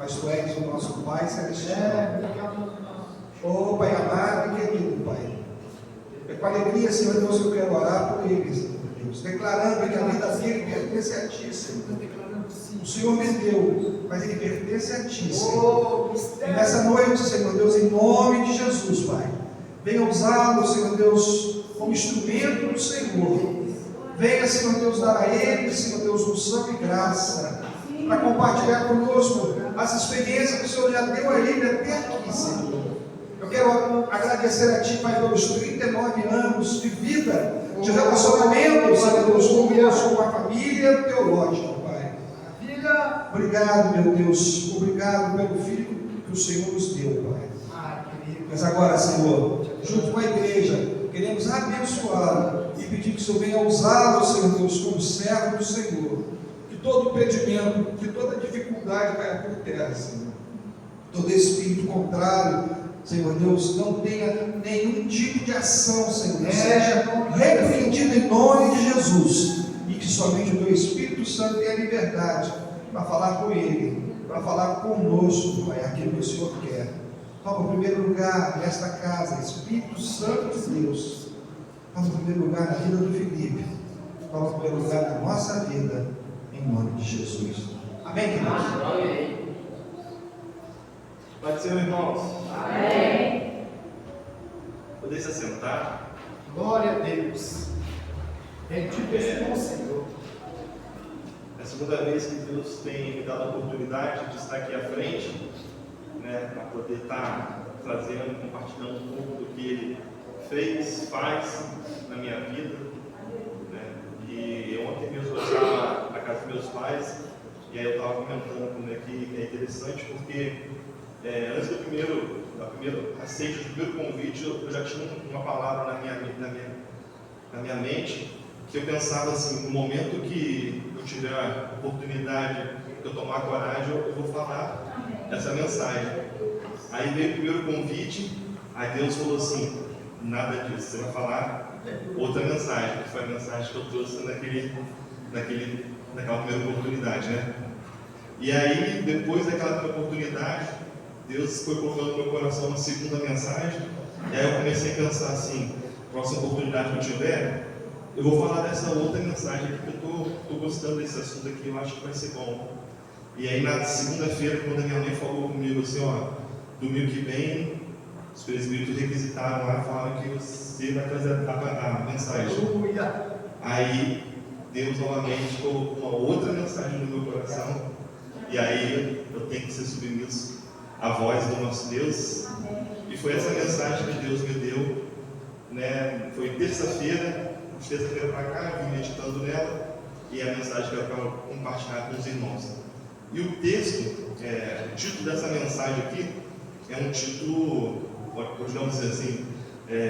mas Tu és o nosso Pai Celestial. Oh, Pai amado e querido, Pai. É com alegria, Senhor Deus, eu quero orar por eles, Senhor Deus, declarando que a vida dele pertence a Ti, Senhor. O Senhor me deu, mas ele pertence a Ti, Senhor. E nessa noite, Senhor Deus, em nome de Jesus, Pai, venha usá-lo, Senhor Deus, como instrumento do Senhor. Venha, Senhor Deus, dar a ele, Senhor Deus, unção e graça, para compartilhar conosco as experiências que o Senhor já deu a ele até aqui, Senhor. Eu quero agradecer a Ti, Pai, pelos 39 anos de vida, de relacionamento, Senhor Deus, conosco, com a família teológica, Pai. Obrigado, meu Deus, obrigado pelo filho que o Senhor nos deu, Pai. Mas agora, Senhor, junto com a igreja, queremos abençoá-lo e pedir que o Senhor venha usá-lo, Senhor Deus, como servo do Senhor. Que todo impedimento, que toda dificuldade caia por terra, Senhor. Todo espírito contrário, Senhor Deus, não tenha nenhum tipo de ação, Senhor. Seja repreendido em nome de Jesus. E que somente o Teu Espírito Santo tenha liberdade para falar com Ele, para falar conosco, Pai, aquilo que o Senhor quer. Toma o primeiro lugar nesta casa, Espírito Santo de Deus. Toma o primeiro lugar na vida do Felipe. Toma o primeiro lugar na nossa vida, em nome de Jesus. Amém, queridos? Amém. Pode ser, irmãos? Amém. Poder se assentar. Glória a Deus. Bendito seja o Senhor. É a segunda vez que Deus tem me dado a oportunidade de estar aqui à frente, né, para poder estar trazendo, compartilhando um pouco do que Ele fez, faz na minha vida, né? E ontem mesmo eu estava na casa dos meus pais, e aí eu estava comentando como é que é interessante, porque antes do primeiro aceite, do primeiro convite, eu já tinha uma palavra na minha mente, que eu pensava assim, no momento que eu tiver a oportunidade, que eu tomar coragem, eu vou falar essa mensagem. Aí veio o primeiro convite, aí Deus falou assim, nada disso, você vai falar outra mensagem, que foi a mensagem que eu trouxe naquela primeira oportunidade, né? E aí, depois daquela primeira oportunidade, Deus foi colocando no meu coração uma segunda mensagem, e aí eu comecei a pensar assim, próxima oportunidade que eu tiver, eu vou falar dessa outra mensagem aqui, que eu estou gostando desse assunto aqui, eu acho que vai ser bom. E aí na segunda-feira, quando a minha mãe falou comigo assim, ó, domingo que vem, os presbíteros requisitaram lá, falaram que você vai trazer a mensagem. Aleluia. Aí Deus novamente colocou uma outra mensagem no meu coração, e aí eu tenho que ser submisso à voz do nosso Deus. E foi essa mensagem que Deus me deu, né? Foi terça-feira para cá, eu vim meditando nela, e a mensagem que eu quero compartilhar com os irmãos. E o texto, o título dessa mensagem aqui, é um título, podemos dizer assim,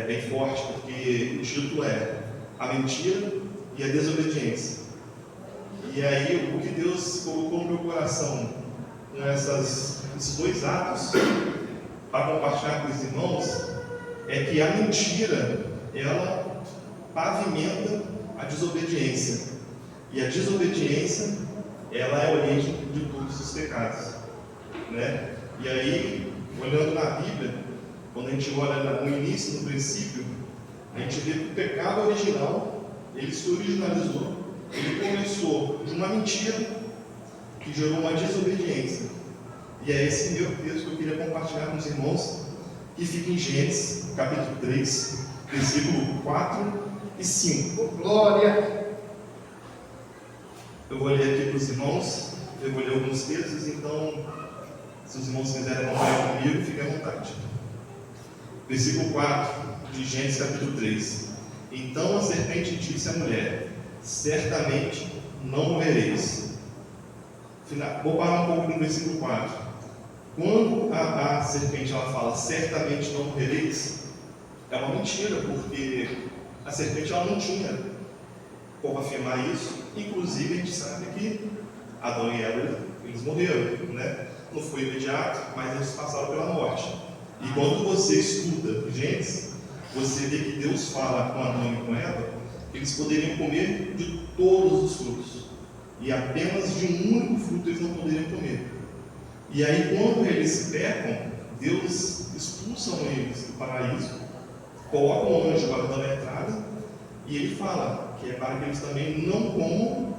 bem forte, porque o título é A Mentira e a Desobediência. E aí, o que Deus colocou no meu coração com esses dois atos, para compartilhar com os irmãos, é que a mentira, ela pavimenta a desobediência, e a desobediência, ela é a origem de todos os pecados, né? E aí, olhando na Bíblia, quando a gente olha no início, no princípio, a gente vê que o pecado original, ele se originalizou, ele começou de uma mentira que gerou uma desobediência. E é esse meu texto que eu queria compartilhar com os irmãos, que fica em Gênesis, capítulo 3, versículo 4 e 5. Glória. Eu vou ler aqui para os irmãos, eu vou ler alguns textos, então, se os irmãos quiserem acompanhar comigo, fiquem à vontade. Versículo 4 de Gênesis capítulo 3. Então a serpente disse à mulher, certamente não morrereis. Vou parar um pouco no versículo 4. Quando a serpente ela fala, certamente não morrereis, é uma mentira, porque a serpente ela não tinha como afirmar isso. Inclusive a gente sabe que Adão e Eva, eles morreram, né? Não foi imediato, mas eles passaram pela morte. E quando você estuda Gênesis, você vê que Deus fala com Adão e com Eva, que eles poderiam comer de todos os frutos, e apenas de um único fruto eles não poderiam comer. E aí, quando eles pecam, Deus expulsa eles do paraíso, coloca um anjo guardando a entrada, e ele fala que é para que eles também não comam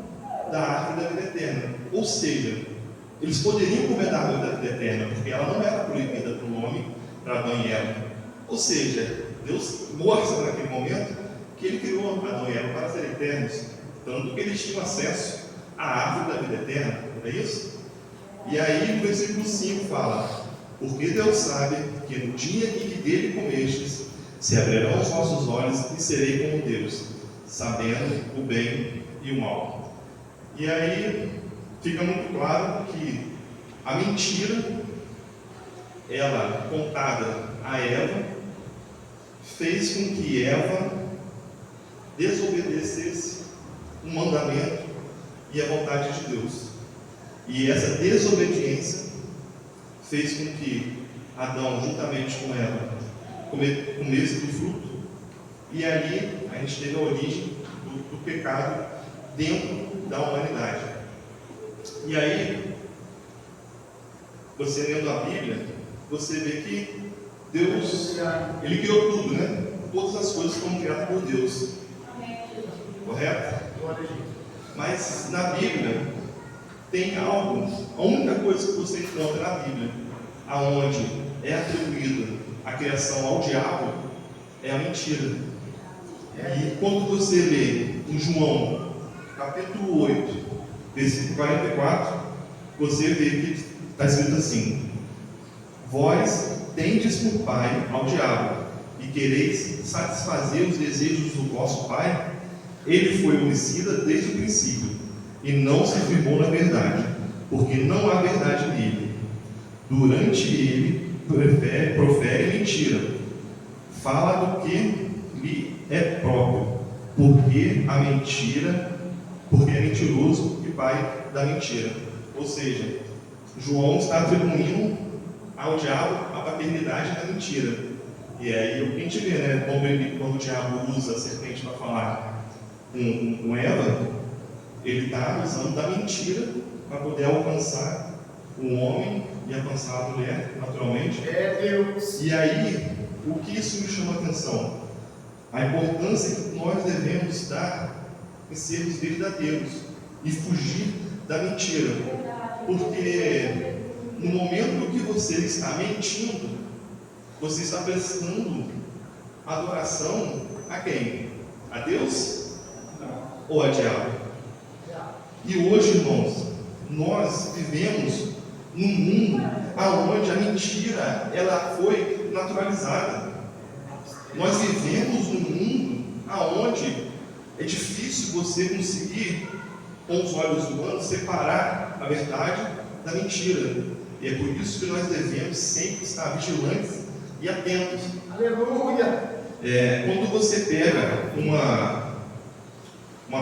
da árvore da vida eterna. Ou seja, eles poderiam comer da árvore da vida eterna, porque ela não era proibida para o homem, para Adão e Eva. Ou seja, Deus mostra naquele momento que ele criou Adão e Eva para serem eternos, tanto que eles tinham acesso à árvore da vida eterna, não é isso? E aí o versículo 5 fala: porque Deus sabe que no dia em que dele comestes, se abrirão os vossos olhos e serei como Deus, sabendo o bem e o mal. E aí fica muito claro que a mentira, ela contada a Eva, fez com que Eva desobedecesse um mandamento e a vontade de Deus. E essa desobediência fez com que Adão, juntamente com Eva, comesse do fruto. E ali a gente teve a origem do pecado dentro da humanidade. E aí, você lendo a Bíblia, você vê que Deus, Ele criou tudo, né? Todas as coisas foram criadas por Deus. Correto? Mas na Bíblia tem algo, a única coisa que você encontra na Bíblia, aonde é atribuída a criação ao diabo, é a mentira. E quando você lê em João, capítulo 8, versículo 44, você vê que está escrito assim: vós tendes por pai ao diabo, e quereis satisfazer os desejos do vosso pai. Ele foi homicida desde o princípio, e não se firmou na verdade, porque não há verdade nele. Durante ele profere mentira, fala do que lhe é próprio, porque é mentiroso e pai da mentira. Ou seja, João está atribuindo ao diabo a paternidade da mentira. E aí o que a gente vê, né? Quando o diabo usa a serpente para falar com Eva, ele está usando da mentira para poder alcançar o homem e alcançar a mulher, naturalmente. Deus. E aí, o que isso me chama a atenção? A importância que nós devemos dar em sermos verdadeiros e fugir da mentira. Porque no momento que você está mentindo, você está prestando adoração a quem? A Deus? Ou a diabo? E hoje, irmãos, nós vivemos num mundo onde a mentira ela foi naturalizada. Nós vivemos num mundo onde é difícil você conseguir, com os olhos humanos, separar a verdade da mentira. E é por isso que nós devemos sempre estar vigilantes e atentos. Aleluia! Quando você pega uma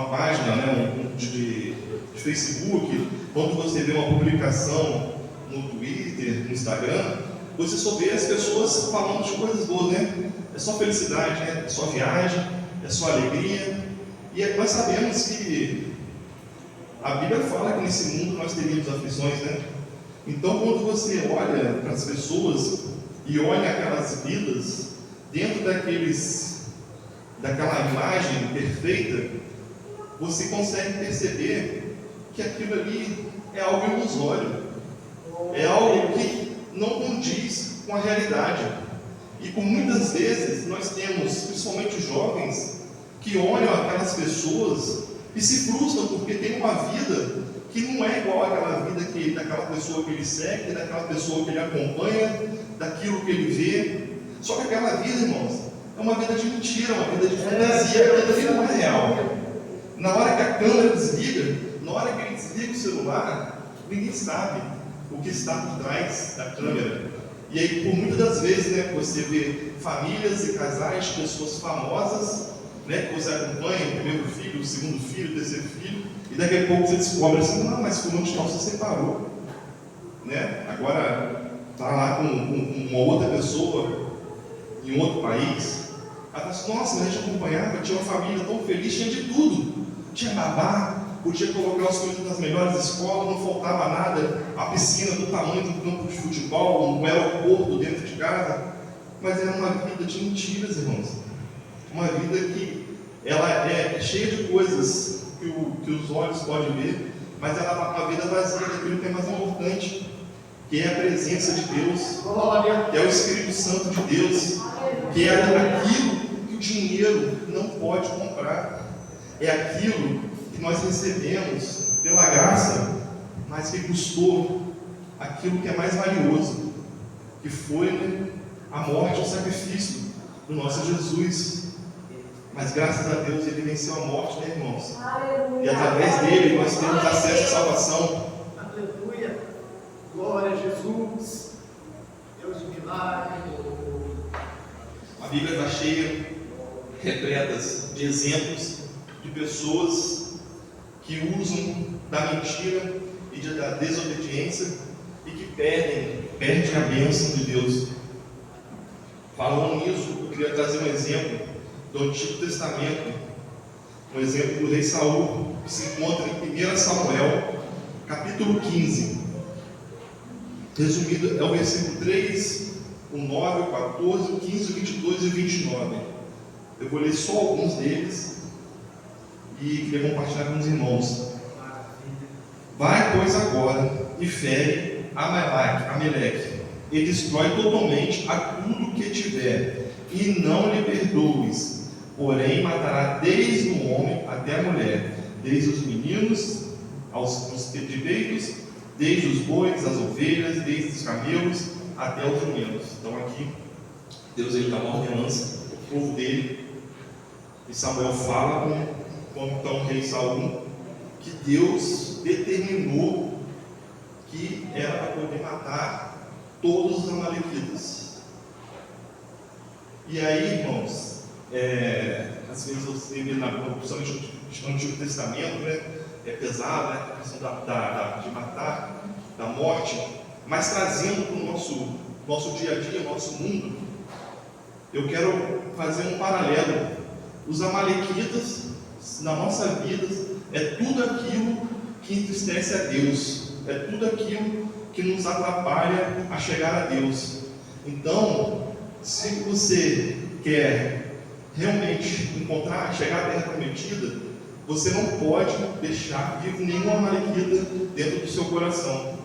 página, de Facebook, quando você vê uma publicação no Twitter, no Instagram, você só vê as pessoas falando de coisas boas, né? É só felicidade, né? É só viagem, é só alegria. E nós sabemos que a Bíblia fala que nesse mundo nós teríamos aflições, né? Então, quando você olha para as pessoas e olha aquelas vidas dentro daquela imagem perfeita, você consegue perceber que aquilo ali é algo ilusório, é algo que não condiz com a realidade. E por muitas vezes nós temos, principalmente os jovens, que olham aquelas pessoas e se frustram porque tem uma vida que não é igual àquela vida daquela pessoa que ele segue, daquela pessoa que ele acompanha, daquilo que ele vê. Só que aquela vida, irmãos, é uma vida de mentira, uma vida de fantasia, aquilo ali não é real. Na hora que a câmera desliga, na hora que ele desliga o celular, ninguém sabe o que está por trás da câmera. E aí, por muitas das vezes, você vê famílias e casais de pessoas famosas, que você acompanha, o primeiro filho, o segundo filho, o terceiro filho, e daqui a pouco você descobre assim: não, mas fulano de tal se separou, agora está lá com uma outra pessoa em outro país. Ela fala assim: nossa, mas a gente acompanhava, tinha uma família tão feliz, tinha de tudo, tinha babá, podia colocar os filhos nas melhores escolas, não faltava nada, a piscina do tamanho de um campo de futebol, um aeroporto dentro de casa, mas era uma vida de mentiras, irmãos. Uma vida que ela é cheia de coisas que os olhos podem ver, mas ela é uma vida vazia daquilo que é mais importante, que é a presença de Deus, que é o Espírito Santo de Deus, que é aquilo que o dinheiro não pode comprar, é aquilo que nós recebemos pela graça, mas que custou aquilo que é mais valioso, que foi a morte, o sacrifício do nosso Jesus. Mas graças a Deus ele venceu a morte, né, irmãos? E através dele nós temos acesso à salvação. Aleluia. Glória a Jesus. Deus de milagre. A Bíblia está cheia, repletas de exemplos de pessoas que usam da mentira e da desobediência e que perdem a bênção de Deus. Falando nisso, eu queria trazer um exemplo do Antigo Testamento, um exemplo do rei Saul, que se encontra em 1 Samuel, capítulo 15. Resumido, é o versículo 3, o 9, o 14, o 15, o 22 e o 29. Eu vou ler só alguns deles e queria compartilhar com os irmãos. Vai, pois, agora e fere Amaleque, e destrói totalmente a tudo que tiver, e não lhe perdoes. Porém, matará desde o homem até a mulher, desde os meninos aos peitos, desde os bois, as ovelhas, desde os camelos até os jumentos. Então aqui, Deus dá uma ordenança para o povo dele, e Samuel fala com então o rei Saul, que Deus determinou que era para poder matar todos os amalequitas. E aí, irmãos, às vezes você vê, principalmente no Antigo Testamento, né, é pesado, né, a questão de matar, da morte, mas trazendo para o nosso dia a dia, nosso mundo, eu quero fazer um paralelo. Os amalequitas, na nossa vida, é tudo aquilo que entristece a Deus, é tudo aquilo que nos atrapalha a chegar a Deus. Então, se você quer realmente chegar à terra prometida, você não pode deixar vivo nenhuma amalequita dentro do seu coração.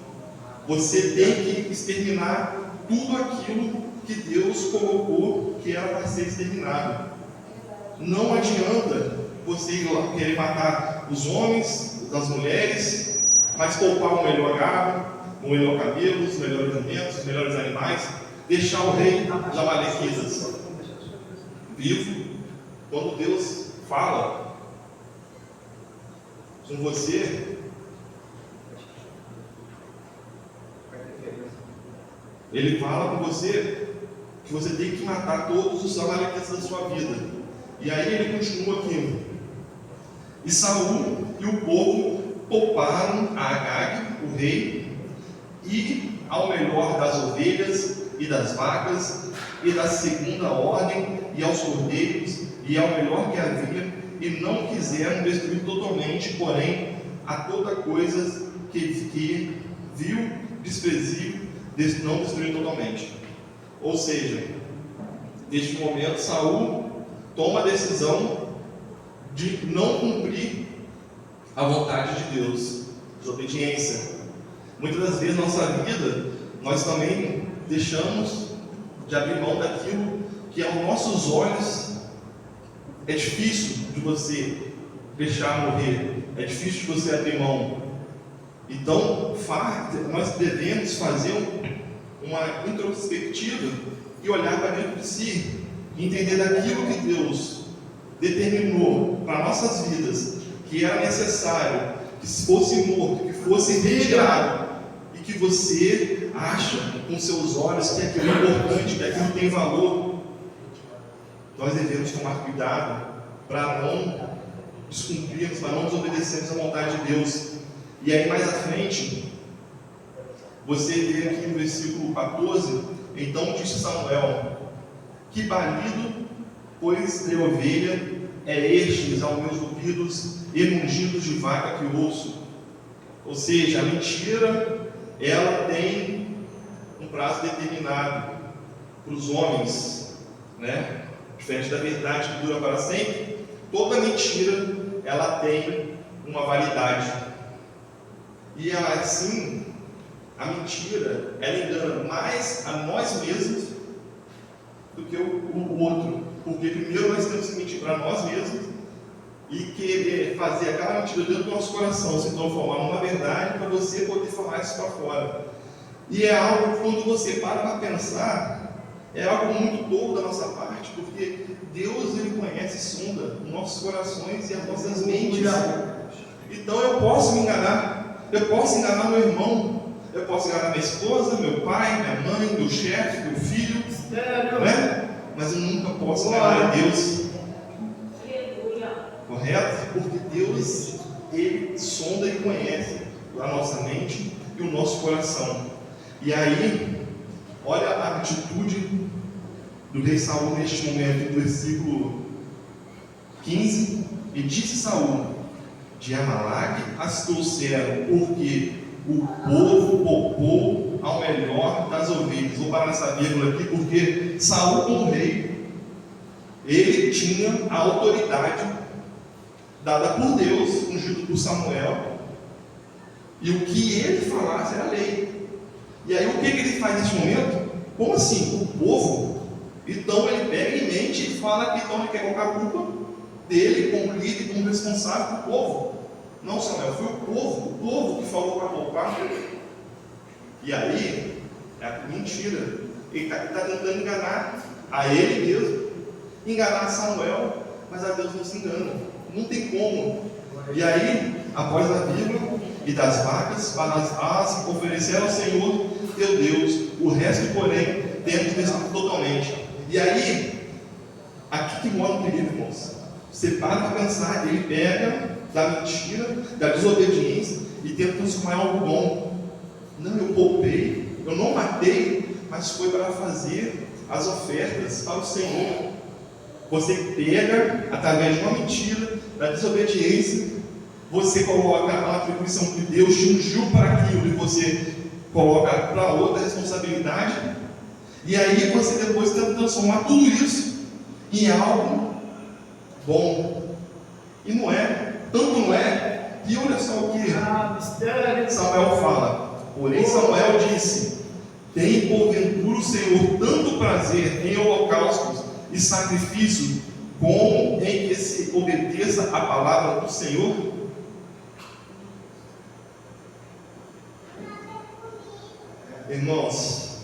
Você tem que exterminar tudo aquilo que Deus colocou que era para ser exterminado. Não adianta você querer matar os homens, as mulheres, mas poupar o melhor gado, o melhor cabelo, os melhores alimentos, os melhores animais, deixar o rei dos amalequitas vivo. Quando Deus fala com você, Ele fala com você que você tem que matar todos os amalequitas da sua vida. E aí ele continua aqui. E Saul e o povo pouparam a Agag, o rei, e ao melhor das ovelhas e das vacas, e da segunda ordem, e aos cordeiros, e ao melhor que havia, e não quiseram destruir totalmente, porém, a toda coisa que viu desprezível, não destruir totalmente. Ou seja, neste momento, Saul toma a decisão de não cumprir a vontade de Deus, desobediência. Muitas das vezes na nossa vida, nós também deixamos de abrir mão daquilo que aos nossos olhos é difícil de você deixar morrer, é difícil de você abrir mão. Então, nós devemos fazer uma introspectiva e olhar para dentro de si, e entender daquilo que Deus determinou para nossas vidas, que era necessário que fosse morto, que fosse retirado, e que você acha com seus olhos que aquilo é importante, que aquilo tem valor. Nós devemos tomar cuidado para não descumprirmos, para não desobedecermos a vontade de Deus. E aí mais à frente, você vê aqui no versículo 14, então disse Samuel: que balido, pois de ovelha é estes ao meus ouvidos emungidos de vaca que ouço. Ou seja, a mentira, ela tem um prazo determinado para os homens, né? Diferente da verdade que dura para sempre. Toda mentira, ela tem uma validade. E assim, a mentira, ela engana mais a nós mesmos do que o outro. Porque primeiro nós temos que mentir para nós mesmos e querer fazer aquela mentira dentro do nosso coração se transformar numa verdade para você poder falar isso para fora. E é algo que, quando você para pensar, é algo muito tolo da nossa parte, porque Deus, Ele conhece e sonda os nossos corações e as nossas mentes. Então eu posso me enganar, eu posso enganar meu irmão, eu posso enganar minha esposa, meu pai, minha mãe, meu chefe, meu filho, né? Mas eu nunca posso enganar a Deus. Correto? Porque Deus, Ele sonda e conhece a nossa mente e o nosso coração. E aí, olha a atitude do rei Saul neste momento, do versículo 15. E disse Saul: de Amalaque as trouxeram, porque o povo poupou ao melhor das ovelhas. Vou parar nessa vírgula aqui, porque Saul, como rei, ele tinha a autoridade dada por Deus, ungido por Samuel, e o que ele falasse era lei. E aí o que ele faz nesse momento? Como assim? O povo? Então ele pega em mente e fala que então ele quer colocar a culpa dele como líder, como responsável do povo. Não, Samuel, foi o povo que falou para poupar. E aí é a mentira. Ele está tentando enganar a ele mesmo, enganar Samuel, mas a Deus não se engana. Não tem como. E aí, após a vírgula, e das vacas para as asas ofereceram ao Senhor teu Deus, o resto, porém, temos destruído totalmente. E aí, aqui que mora o perigo, irmãos. Você para para pensar, ele pega da mentira, da desobediência e tenta transformar em algo bom. Não, eu poupei, eu não matei, mas foi para fazer as ofertas para o Senhor. Você pega, através de uma mentira, da desobediência, você coloca a atribuição que Deus te ungiu para aquilo e você coloca para outra responsabilidade, e aí você depois tenta transformar tudo isso em algo bom. E não é, tanto não é, que olha só o que Samuel fala. Porém Samuel disse: tem porventura o Senhor tanto prazer em holocaustos e sacrifício, como em que se obedeça a palavra do Senhor? Irmãos,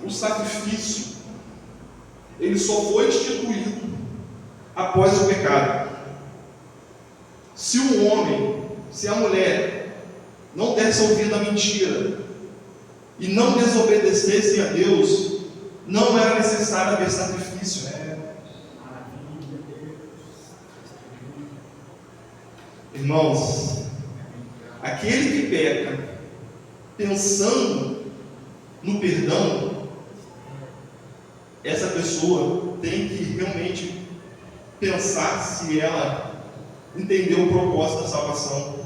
o sacrifício, ele só foi instituído após o pecado. Se o homem, se a mulher não desse ouvido à mentira e não desobedecesse a Deus, não era necessário haver sacrifício. Irmãos, aquele que peca pensando no perdão, essa pessoa tem que realmente pensar se ela entendeu o propósito da salvação.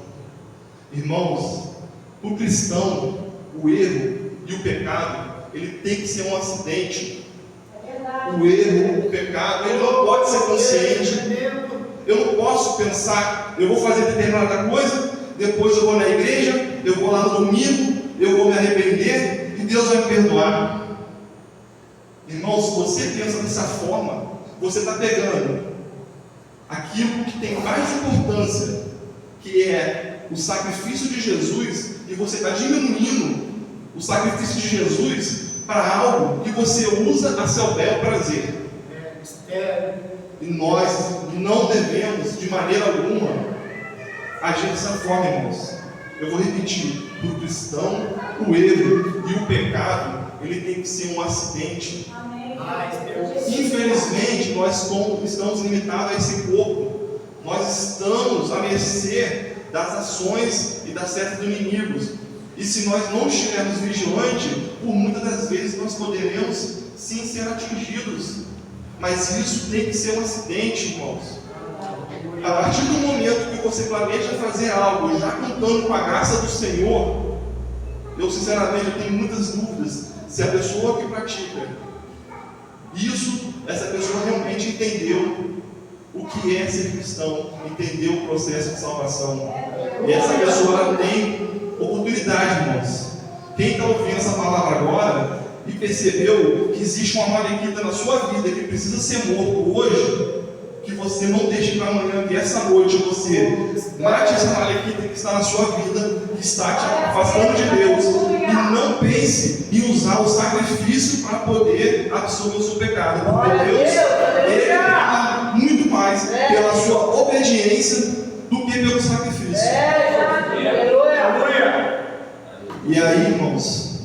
Irmãos, o cristão, o erro e o pecado, ele tem que ser um acidente. O erro, o pecado, ele não pode ser consciente. Eu não posso pensar, eu vou fazer determinada coisa, depois eu vou na igreja, eu vou lá no domingo, eu vou me arrepender e Deus vai me perdoar. Irmão, se você pensa dessa forma, você está pegando aquilo que tem mais importância, que é o sacrifício de Jesus, e você está diminuindo o sacrifício de Jesus para algo que você usa a seu bel prazer. E nós não devemos, de maneira alguma, agir dessa forma, irmãos. Eu vou repetir: para o cristão, o erro e o pecado, ele tem que ser um acidente. Infelizmente, nós estamos limitados a esse corpo. Nós estamos à mercê das ações e das setas dos inimigos. E se nós não estivermos vigilantes, por muitas das vezes nós poderemos sim ser atingidos. Mas isso tem que ser um acidente, irmãos. A partir do momento que você planeja fazer algo, já contando com a graça do Senhor, eu sinceramente tenho muitas dúvidas se a pessoa que pratica isso, essa pessoa realmente entendeu o que é ser cristão, entendeu o processo de salvação. E essa pessoa ela tem oportunidade, irmãos. Quem está ouvindo essa palavra agora e percebeu que existe uma malequita na sua vida que precisa ser morto hoje, que você não deixe para amanhã, que essa noite você mate essa malequita que está na sua vida, que está te afastando de Deus, e não pense em usar o sacrifício para poder absorver o seu pecado, porque Deus, Ele ama muito mais pela sua obediência do que pelo sacrifício. E aí, irmãos,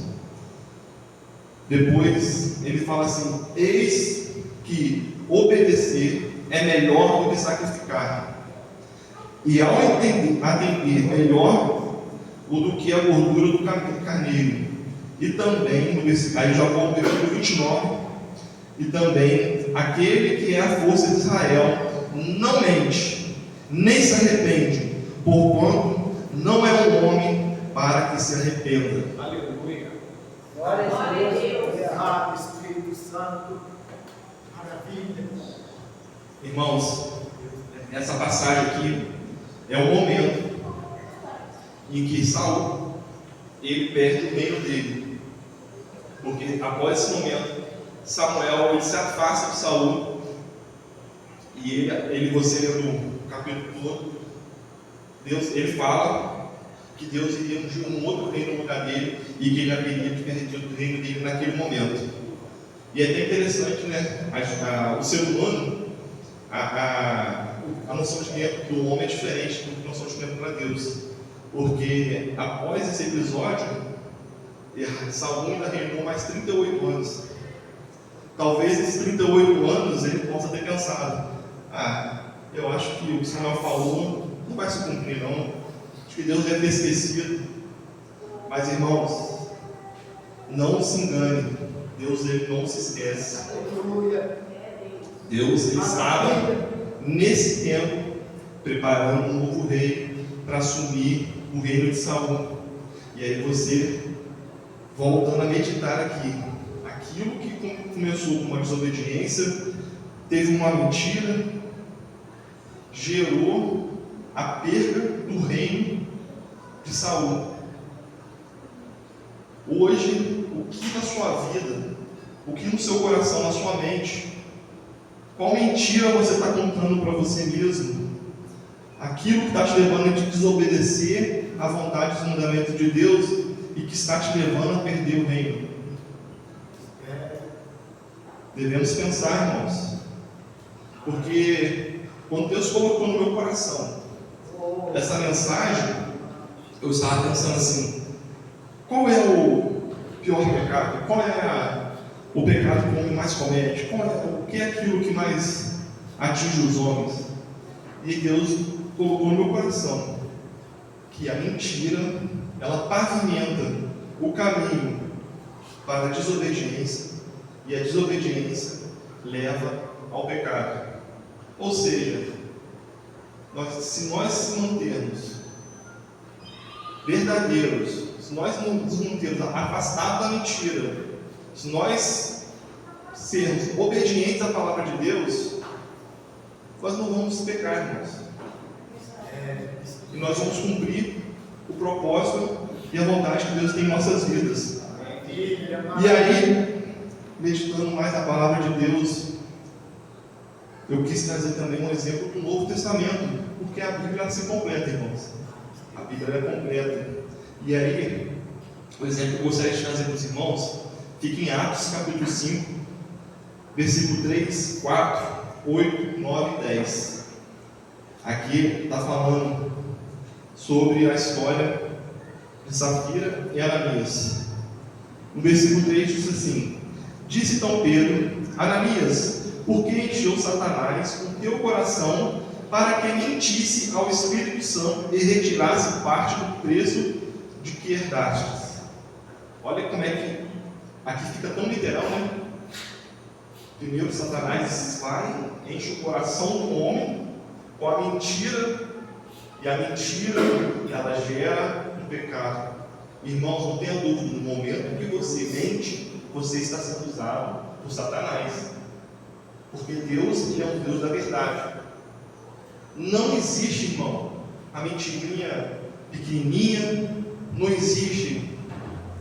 depois ele fala assim: eis que obedecer é melhor do que sacrificar, e ao atender melhor o do que a gordura do carneiro. E também, aí já vou ao versículo 29, e também aquele que é a força de Israel não mente, nem se arrepende, porquanto não é um homem para que se arrependa. Aleluia. Glória a Deus. Espírito Santo. Maravilha. Irmãos, essa passagem aqui é o momento em que Saul ele perde o reino dele, porque após esse momento Samuel ele se afasta de Saul, e você lê no capítulo todo, Deus ele fala que Deus iria ungir um outro rei no lugar dele e que ele haveria perdido o reino dele naquele momento. E é até interessante, né? O ser humano, a noção de tempo do homem é diferente do que a noção de tempo para Deus, porque após esse episódio, Saul ainda reinou mais 38 anos. Talvez esses 38 anos ele possa ter pensado: eu acho que o que Samuel falou não vai se cumprir, não. Acho que Deus deve ter esquecido. Mas, irmãos, não se engane, Deus ele não se esquece. Deus ele estava nesse tempo preparando um novo rei para assumir o reino de Saul. E aí você, voltando a meditar aqui, aquilo que começou com uma desobediência, teve uma mentira, gerou a perda do reino de Saul. Hoje, o que na sua vida, o que no seu coração, na sua mente, qual mentira você está contando para você mesmo? Aquilo que está te levando a desobedecer à vontade e mandamento de Deus e que está te levando a perder o reino. Devemos pensar, irmãos, porque quando Deus colocou no meu coração essa mensagem, eu estava pensando assim: qual é o pior pecado? Qual é o pecado que o homem mais comete? O que é aquilo que mais atinge os homens? E Deus colocou no meu coração que a mentira, ela pavimenta o caminho para a desobediência, e a desobediência leva ao pecado. Ou seja, se nós se mantermos verdadeiros, se nós nos mantermos afastados da mentira, se nós sermos obedientes à palavra de Deus, nós não vamos pecar, irmãos. E nós vamos cumprir o propósito e a vontade que Deus tem em nossas vidas. E aí, meditando mais na palavra de Deus, eu quis trazer também um exemplo do Novo Testamento, porque a Bíblia é assim completa, irmãos. A Bíblia é completa. E aí, o exemplo que eu gostaria de trazer para os irmãos fica em Atos capítulo 5, versículo 3, 4, 8, 9 e 10. Aqui está falando sobre a história de Safira e Ananias. No versículo 3 diz assim: disse então Pedro: Ananias, por que encheu Satanás o teu coração para que mentisse ao Espírito Santo e retirasse parte do preço de que herdastes? Olha como é que aqui fica tão literal, né? Primeiro, Satanás vai, enche o coração do homem com a mentira, e a mentira, ela gera um pecado. Irmãos, não tenha dúvida, no momento que você mente, você está sendo usado por Satanás. Porque Deus é um Deus da verdade. Não existe, irmão, a mentirinha pequenininha, não existe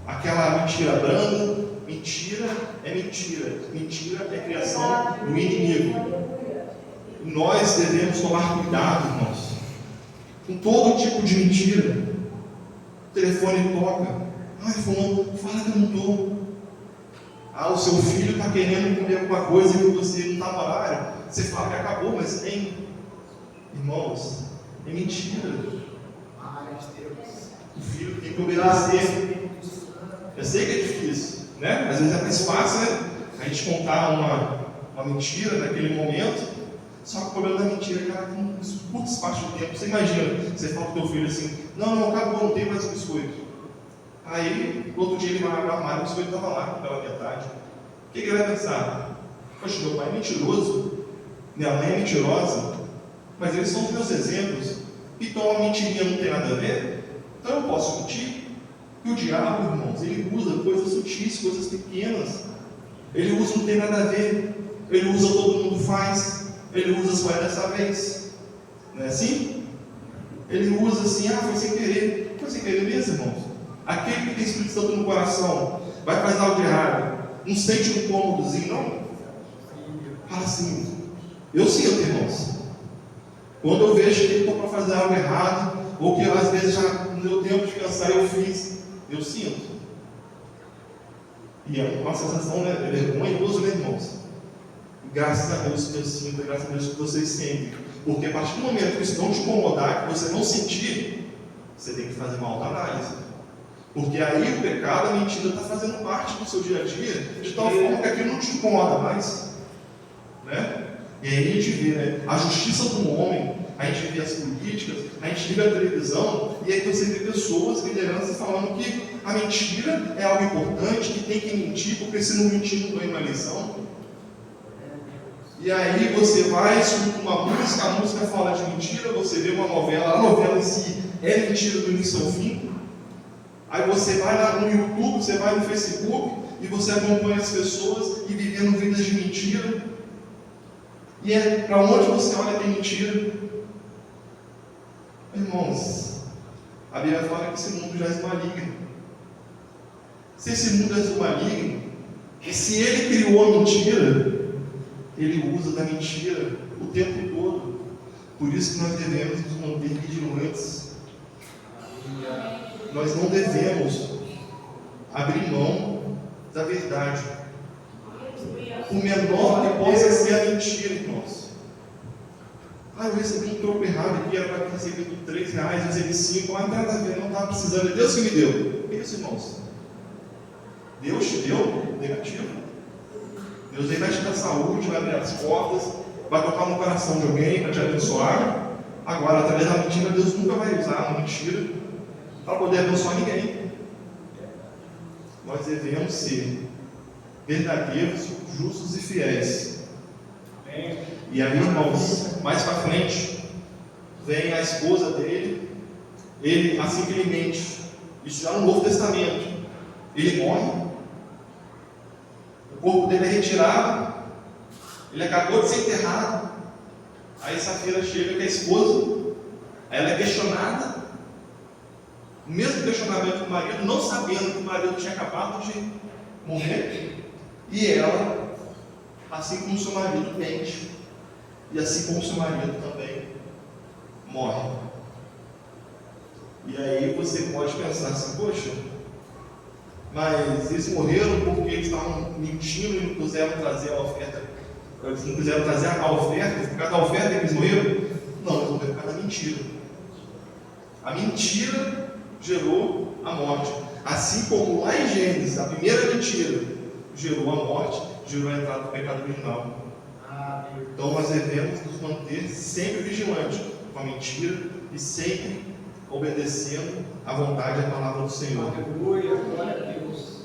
aquela mentira branda. Mentira é mentira. Mentira é criação do inimigo. E nós devemos tomar cuidado, irmãos, com todo tipo de mentira. O telefone toca. Ai, fulano, fala que eu não estou. Ah, o seu filho está querendo comer alguma coisa que você não está no horário. Você fala que acabou, mas tem. Irmãos, é mentira. O filho tem que obedecer. Eu sei que é difícil, né? Às vezes é mais fácil, né? A gente contar uma mentira naquele momento. Só que o problema da mentira é que ela tem um curto espaço de tempo. Você imagina, você fala para o teu filho assim: não, acabou, não tem mais um biscoito. Aí, no outro dia ele vai abrir o armário, o biscoito estava lá, pela metade. O que ele vai pensar? Poxa, meu pai é mentiroso, minha mãe é mentirosa, mas eles são os meus exemplos. Então a mentirinha não tem nada a ver? Então eu posso mentir? E o diabo, irmãos, ele usa coisas sutis, coisas pequenas. Ele usa não tem nada a ver. Ele usa todo mundo faz. Ele usa só dessa vez. Não é assim? Ele usa assim, foi sem querer. Foi sem querer mesmo, irmãos. Aquele que tem Espírito Santo no coração, vai fazer algo de errado, não sente um cômodozinho, não? Fala assim, eu sinto, irmãos. Quando eu vejo que estou para fazer algo errado, ou que às vezes já não deu tempo de pensar, eu fiz, eu sinto. E é uma sensação, né? É vergonhoso, né, irmãos? Graças a Deus que eu sinto, graças a Deus que vocês sentem. Porque a partir do momento que isso não te incomodar, que você não sentir, você tem que fazer uma autoanálise. Porque aí o pecado, a mentira está fazendo parte do seu dia a dia, de tal forma que aquilo não te incomoda mais. Né? E aí a gente vê, né, a justiça do homem, a gente vê as políticas, a gente liga a televisão, e aí você vê pessoas, lideranças, falando que a mentira é algo importante, que tem que mentir, porque se não mentir não ganha uma eleição. E aí você vai, escuta uma música, a música fala de mentira, você vê uma novela, a novela em si é mentira do início ao fim. Aí você vai lá no YouTube, você vai no Facebook, e você acompanha as pessoas e vivendo vidas de mentira. E é para onde você olha tem mentira. Irmãos, a Bíblia fala que esse mundo já é maligno. Se esse mundo é maligno, e se ele criou a mentira, ele usa da mentira o tempo todo. Por isso que nós devemos nos manter vigilantes. Nós não devemos abrir mão da verdade. O menor que possa ser a mentira, irmãos. Eu recebi um troco errado aqui, era para ter recebido R$3, eu recebi 5, não tem nada a ver, não estava precisando, é Deus que me deu. Que isso, irmãos? Deus te deu? Negativo. Deus vai te dar saúde, vai abrir as portas, vai tocar no coração de alguém para te abençoar. Agora, através da mentira, Deus nunca vai usar uma mentira para poder abençoar ninguém. Nós devemos ser verdadeiros, justos e fiéis. E aí, irmãos, mais para frente, vem a esposa dele, ele, assim que ele mente, isso já no Novo Testamento, ele morre, o corpo dele é retirado, ele acabou de ser enterrado. Aí Safira chega com a esposa, aí ela é questionada, o mesmo questionamento do marido, não sabendo que o marido tinha acabado de morrer, e ela, assim como seu marido, mente, e assim como seu marido também morre. E aí você pode pensar assim, poxa, mas eles morreram porque eles estavam mentindo e não quiseram trazer a oferta, eles não quiseram trazer a oferta, por causa da oferta que eles morreram? Não, eles morreram por causa da mentira. A mentira gerou a morte. Assim como lá em Gênesis, a primeira mentira gerou a morte, gerou a entrada do pecado original. Então nós devemos nos manter sempre vigilantes com a mentira e sempre obedecendo à vontade e à palavra do Senhor. Aleluia, glória a Deus.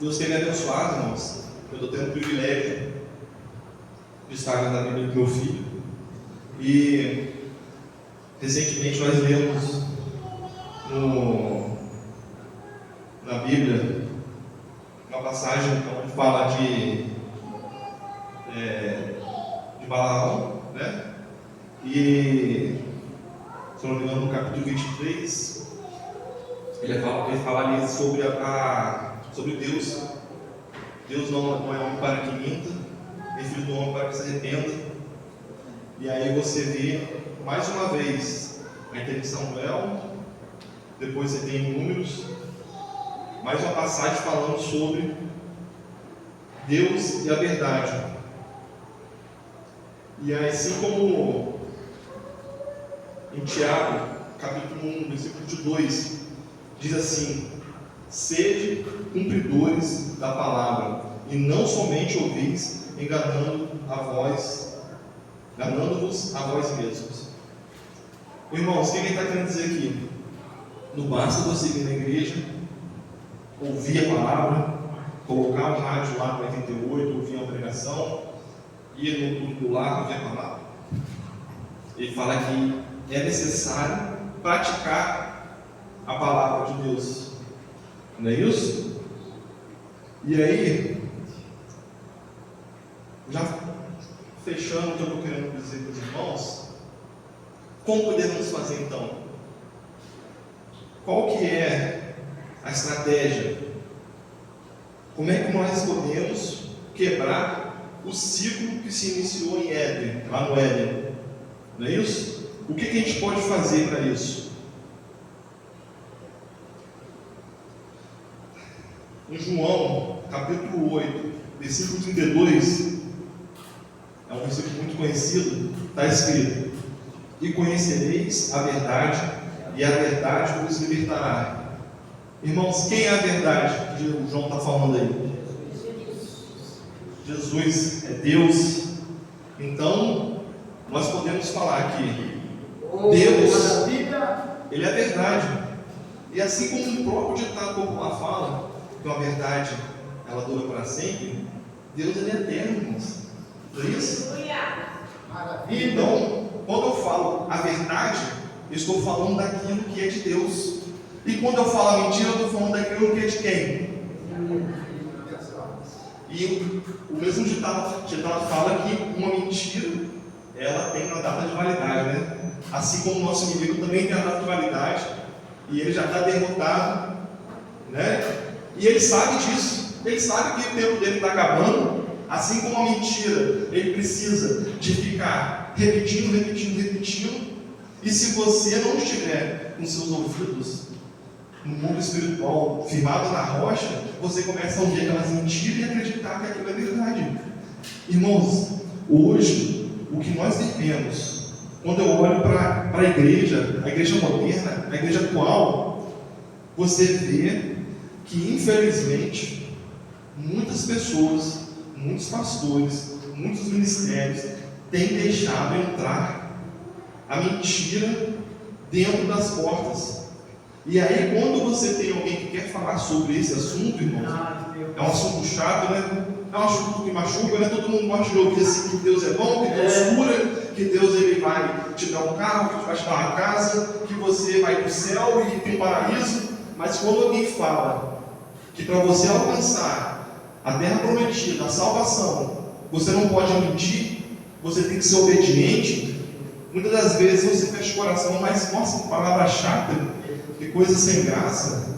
Deus tem me abençoado, irmãos. Eu estou tendo o privilégio de estar na Bíblia do meu filho. E recentemente nós lemos na Bíblia uma passagem onde fala de Balaão, né? E, se não me engano, no capítulo 23, ele fala ali sobre Deus. Deus não é homem para que minta, nem filho do homem para que se arrependa. E aí você vê, mais uma vez, a interdição do Samuel, depois você tem Números, mais uma passagem falando sobre Deus e a verdade. E assim como em Tiago, capítulo 1, versículo 2, diz assim: sede cumpridores da palavra, e não somente ouvis, enganando-vos a vós mesmos. Irmãos, o que ele está querendo dizer aqui? Não basta você vir na igreja, ouvir a palavra, colocar o rádio lá no 88, ouvir uma pregação, ir no lar ouvir a palavra. Ele fala que é necessário praticar a palavra de Deus. Não é isso? E aí, já fechando o que eu estou querendo dizer para os irmãos, como podemos fazer então? Qual que é a estratégia? Como é que nós podemos quebrar o ciclo que se iniciou em Éden, lá no Éden? Não é isso? O que a gente pode fazer para isso? Em João, capítulo 8, versículo 32, é um versículo muito conhecido, está escrito: e conhecereis a verdade, e a verdade vos libertará. Irmãos, quem é a verdade que o João está falando aí? Jesus é Deus. Então, nós podemos falar que Deus, Ele é a verdade. E assim como o próprio ditado popular fala, que a verdade, ela dura para sempre, Deus, Ele é eterno, irmãos. Não é isso? Então, quando eu falo a verdade, eu estou falando daquilo que é de Deus. E quando eu falo a mentira, eu estou falando daquilo que é de quem? E o mesmo ditado fala que uma mentira, ela tem uma data de validade, né? Assim como o nosso inimigo também tem a data de validade, e ele já está derrotado, né? E ele sabe disso, ele sabe que o tempo dele está acabando. Assim como a mentira, ele precisa de ficar repetindo. E se você não estiver com seus ouvidos no mundo espiritual firmado na rocha, você começa a ouvir aquelas mentiras e acreditar que aquilo é verdade. Irmãos, hoje, o que nós vivemos, quando eu olho para a igreja moderna, a igreja atual, você vê que, infelizmente, muitas pessoas, muitos pastores, muitos ministérios têm deixado entrar a mentira dentro das portas. E aí, quando você tem alguém que quer falar sobre esse assunto, irmãos, é um assunto chato, né? É um assunto que machuca, né? Todo mundo gosta de ouvir assim, que Deus é bom, que Deus cura, que Deus ele vai te dar um carro, que vai te dar uma casa, que você vai para o céu e tem um paraíso. Mas quando alguém fala que para você alcançar a terra prometida, a salvação, você não pode mentir, você tem que ser obediente, muitas das vezes você fecha o coração, mas nossa, que palavra chata, que coisa sem graça.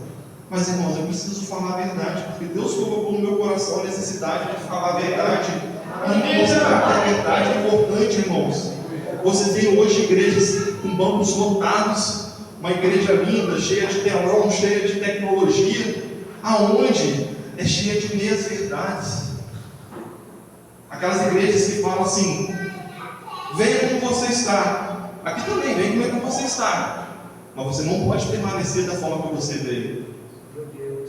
Mas irmãos, eu preciso falar a verdade, porque Deus colocou no meu coração a necessidade de falar a verdade e mostrar que a verdade é importante, irmãos. Você tem hoje igrejas com bancos lotados, uma igreja linda, cheia de telão, cheia de tecnologia, aonde é cheia de meias verdades. Aquelas igrejas que falam assim: venha como você está. Aqui também, venha como você está. Mas você não pode permanecer da forma que você veio.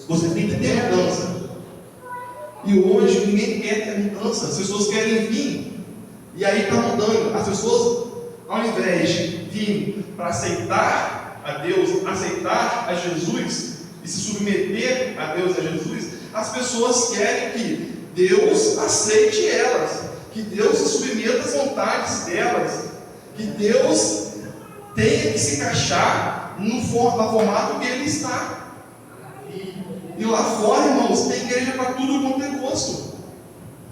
Você tem que ter mudança. E hoje ninguém quer ter mudança. As pessoas querem vir. E aí está mudando. As pessoas, ao invés de vir para aceitar a Deus, aceitar a Jesus e se submeter a Deus e a Jesus, as pessoas querem que Deus aceite elas, que Deus se submeta às vontades delas, que Deus tenha que se encaixar no formato que Ele está. E lá fora, irmãos, tem igreja para tudo quanto é gosto.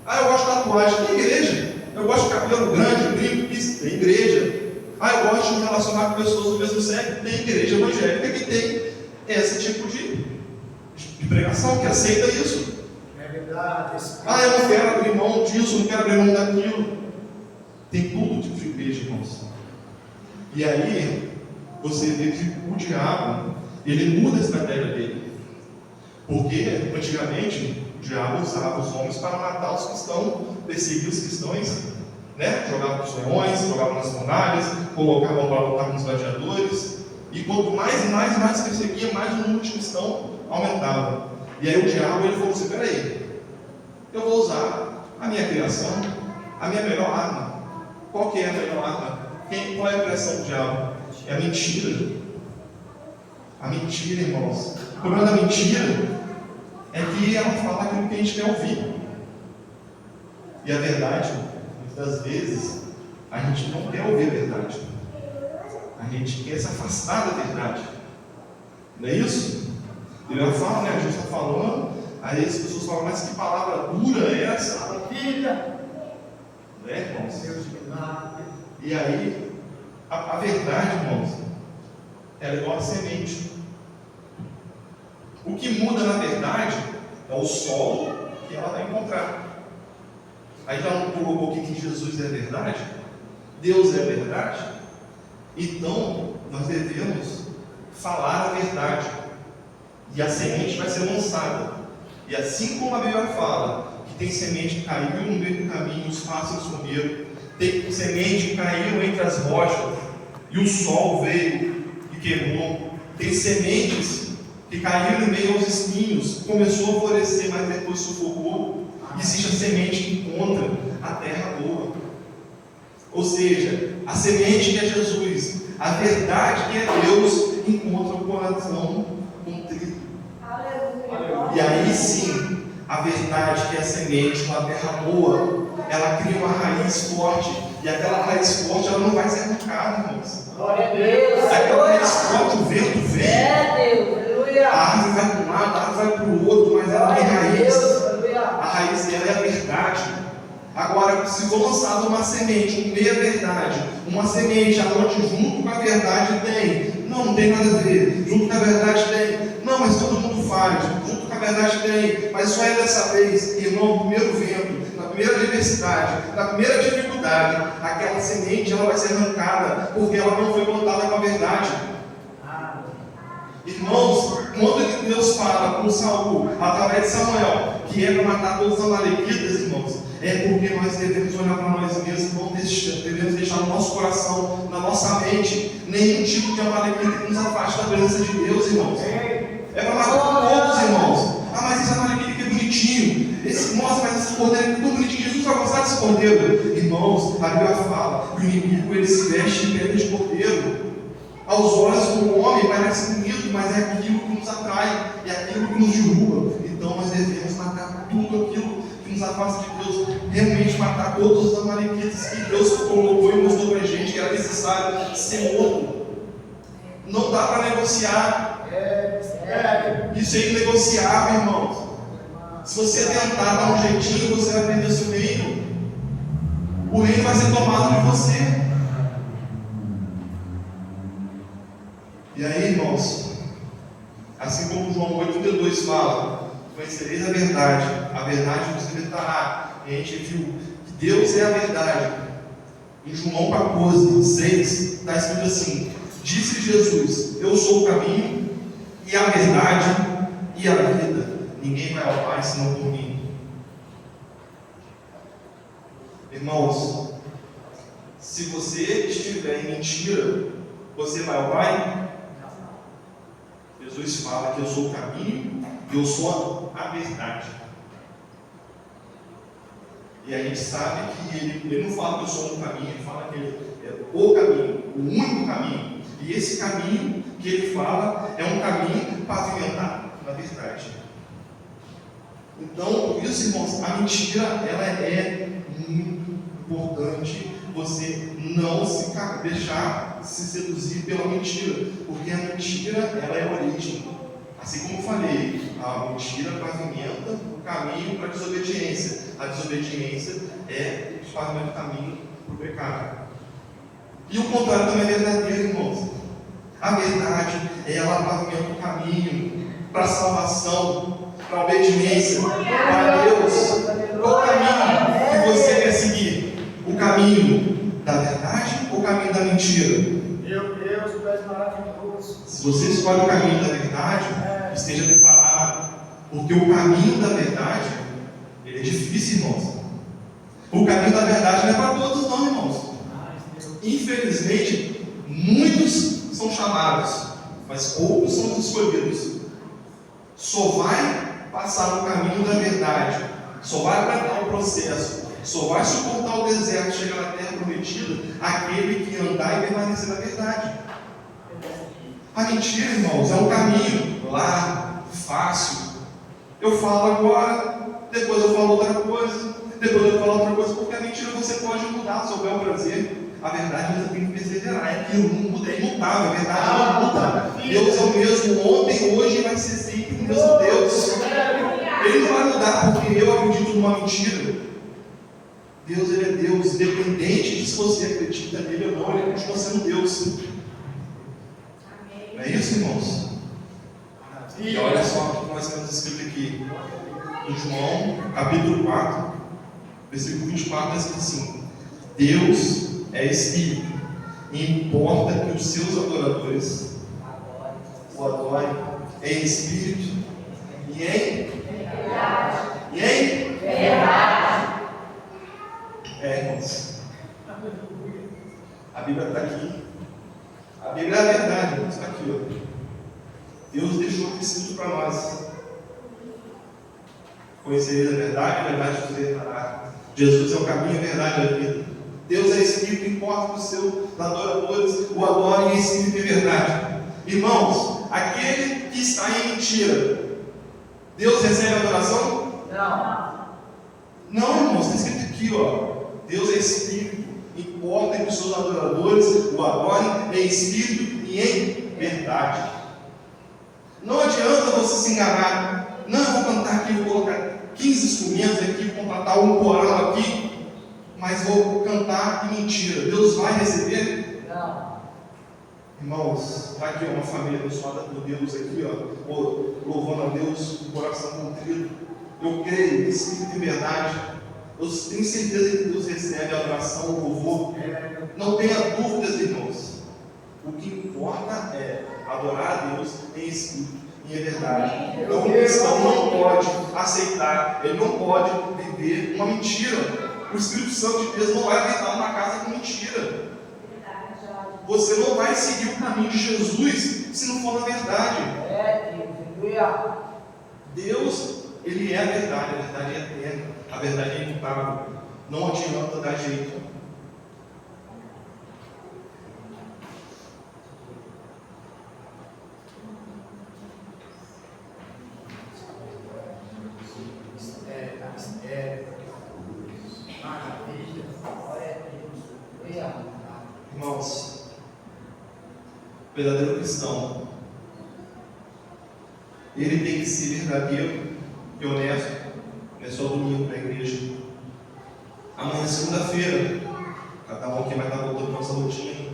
Eu gosto de tatuagem, tem igreja. Eu gosto de cabelo grande, brinco, isso, tem igreja. Eu gosto de me relacionar com pessoas do mesmo sexo, tem igreja evangélica que tem esse tipo de pregação, que aceita isso. É verdade. Eu não quero abrir mão disso, não quero abrir mão daquilo. Tem todo tipo de igreja, irmãos. E aí, você vê que o diabo, ele muda a estratégia dele. Porque, antigamente, o diabo usava os homens para matar os cristãos, perseguir os cristãos, né? Jogava nos leões, jogava nas fornalhas, colocava para lutar com os gladiadores. E quanto mais e mais perseguia, mais o número de cristãos aumentava. E aí o diabo, ele falou assim: peraí, eu vou usar a minha criação, a minha melhor arma. Qual que é a melhor arma? Qual é a criação do diabo? É a mentira. A mentira, irmãos. O problema da mentira é que ela fala aquilo que a gente quer ouvir. E a verdade, muitas vezes, a gente não quer ouvir a verdade. A gente quer se afastar da verdade. Não é isso? Ele fala, né? A gente está falando, aí as pessoas falam: mas que palavra dura é essa? Filha, Né, irmãos? Deus me mata. E aí, a verdade, irmãos, ela é igual a semente. O que muda na verdade é o solo que ela vai encontrar. Aí já não colocou aqui que Jesus é a verdade? Deus é a verdade? Então, nós devemos falar a verdade. E a semente vai ser lançada. E assim como a Bíblia fala que tem semente que caiu no meio do caminho, os pássaros comeram, tem semente que caiu entre as rochas, e o sol veio e queimou. Tem sementes que caíram no meio aos espinhos, começou a florescer, mas depois sufocou. Existe a semente que encontra a terra boa. Ou seja, a semente que é Jesus, a verdade que é Deus, encontra o coração contrito. E aí sim, a verdade que é a semente, uma terra boa, ela cria uma raiz forte. E aquela raiz forte, ela não vai ser arrancada, irmãos. Glória a Deus. Aquela raiz forte, o vento vem. Deus. Aleluia. A árvore vai para um lado, a árvore vai para o outro, mas ela tem raiz. Aleluia. A raiz dela é a verdade. Agora, se for lançada uma semente, uma meia-verdade, uma semente onde junto com a verdade tem, não tem nada a ver, junto com a verdade tem, não, mas todo mundo faz, junto com a verdade tem, mas só é dessa vez, irmão, no primeiro vento, na primeira adversidade, na primeira dificuldade, aquela semente ela vai ser arrancada, porque ela não foi plantada com a verdade. Irmãos, quando Deus fala com Saul, através de Samuel, que é para matar todos os amalequitas, irmãos, é porque nós devemos olhar para nós mesmos, devemos deixar no nosso coração, na nossa mente, nenhum tipo de amalequita que nos afaste da presença de Deus, irmãos. É para matar todos, irmãos. Mas esse amalequita que é bonitinho, nossa, mas esse cordeiro é tão bonitinho, Jesus vai gostar desse cordeiro. Irmãos, a Bíblia fala que o inimigo ele se veste em pele de cordeiro. Aos olhos do homem parece bonito, mas é aquilo que nos atrai, é aquilo que nos derruba. Então nós devemos matar tudo aquilo que nos afasta de Deus, realmente matar todos os amalequitas que Deus colocou e mostrou para a gente que era necessário ser morto. Não dá para negociar. Isso é inegociável, irmãos. Se você tentar dar um jeitinho, você vai perder seu reino. O reino vai ser tomado de você. E aí, irmãos, assim como João 8,32 fala, conhecereis a verdade vos libertará. E a gente viu que Deus é a verdade. Em João 14,6 está escrito assim: disse Jesus, eu sou o caminho e a verdade e a vida. Ninguém vai ao Pai senão por mim. Irmãos, se você estiver em mentira, você vai ao Pai? Jesus fala que eu sou o caminho e eu sou a verdade. E a gente sabe que ele não fala que eu sou um caminho, ele fala que ele é o caminho, o único caminho. E esse caminho que ele fala é um caminho pavimentado na verdade. Então, por isso, irmãos, a mentira, ela é muito importante você não se deixar se seduzir pela mentira, porque a mentira, ela é a origem. Assim como eu falei, a mentira pavimenta o caminho para a desobediência. A desobediência é que pavimenta o caminho para o pecado. E o contrário também é verdadeiro, irmãos. A verdade, ela pavimenta o caminho para a salvação, para a obediência, para Deus. Qual o caminho que você quer seguir? O caminho da verdade ou o caminho da mentira? Meu Deus, tu és maravilhoso. Se você escolhe o caminho da verdade, esteja preparado, porque o caminho da verdade, ele é difícil, irmãos. O caminho da verdade não é para todos não, irmãos. Infelizmente, muitos são chamados, mas poucos são os escolhidos. Só vai passar no caminho da verdade, só vai aguentar o processo, só vai suportar o deserto, chegar na terra prometida, aquele que andar e permanecer na verdade. A mentira, irmãos, é um caminho largo, fácil. Eu falo agora, depois eu falo outra coisa, depois eu falo outra coisa, porque a mentira você pode mudar, se houver um prazer. A verdade você tem que perseverar, é aquilo, não muda, é imutável, a verdade não muda. Deus é o mesmo ontem, hoje e vai ser sempre o mesmo Deus. Ele não vai mudar porque eu acredito numa mentira. Deus, ele é Deus, independente de se você acredita nele ou não, ele continua sendo Deus. Não é isso, irmãos? E olha só o que nós temos escrito aqui em João, capítulo 4, versículo 24, está escrito assim: Deus é Espírito, e importa que os seus adoradores o adorem em Espírito e em verdade. E em verdade. Irmãos, a Bíblia está aqui. A Bíblia é a verdade, irmãos, está aqui, ó. Deus deixou escrito para nós. Conhecereis a verdade vos libertará. Jesus é o caminho, a verdade e a vida. Deus é Espírito, importa que os seus adoradores o adorem em Espírito e verdade. Irmãos, aquele que está em mentira, Deus recebe a adoração? Não. Não, irmãos, está escrito aqui, ó. Deus é Espírito, importa que os seus adoradores o adorem em Espírito e em verdade. Não adianta você se enganar. Não, eu vou cantar aqui, vou colocar 15 instrumentos aqui, vou contratar um coral aqui, mas vou cantar em mentira. Deus vai receber? Não. Irmãos, está aqui uma família abençoada por Deus aqui, ó, louvando a Deus com o coração contrito. Eu creio em Espírito e verdade. Eu tenho certeza que Deus recebe a adoração, o louvor. Não tenha dúvidas, irmãos. O que importa é adorar a Deus em Espírito e em verdade. Então o cristão não pode aceitar, ele não pode viver uma mentira. O Espírito Santo de Deus não vai habitar uma casa com mentira. Você não vai seguir o caminho de Jesus se não for na verdade. Deus, ele é a verdade é eterna, a verdade é imutável. Não adianta dar jeito. Irmãos, o verdadeiro cristão, ele tem que ser verdadeiro e honesto. Não é só domingo para a igreja. Amanhã, segunda-feira, cada um aqui vai estar voltando para a sua rotina,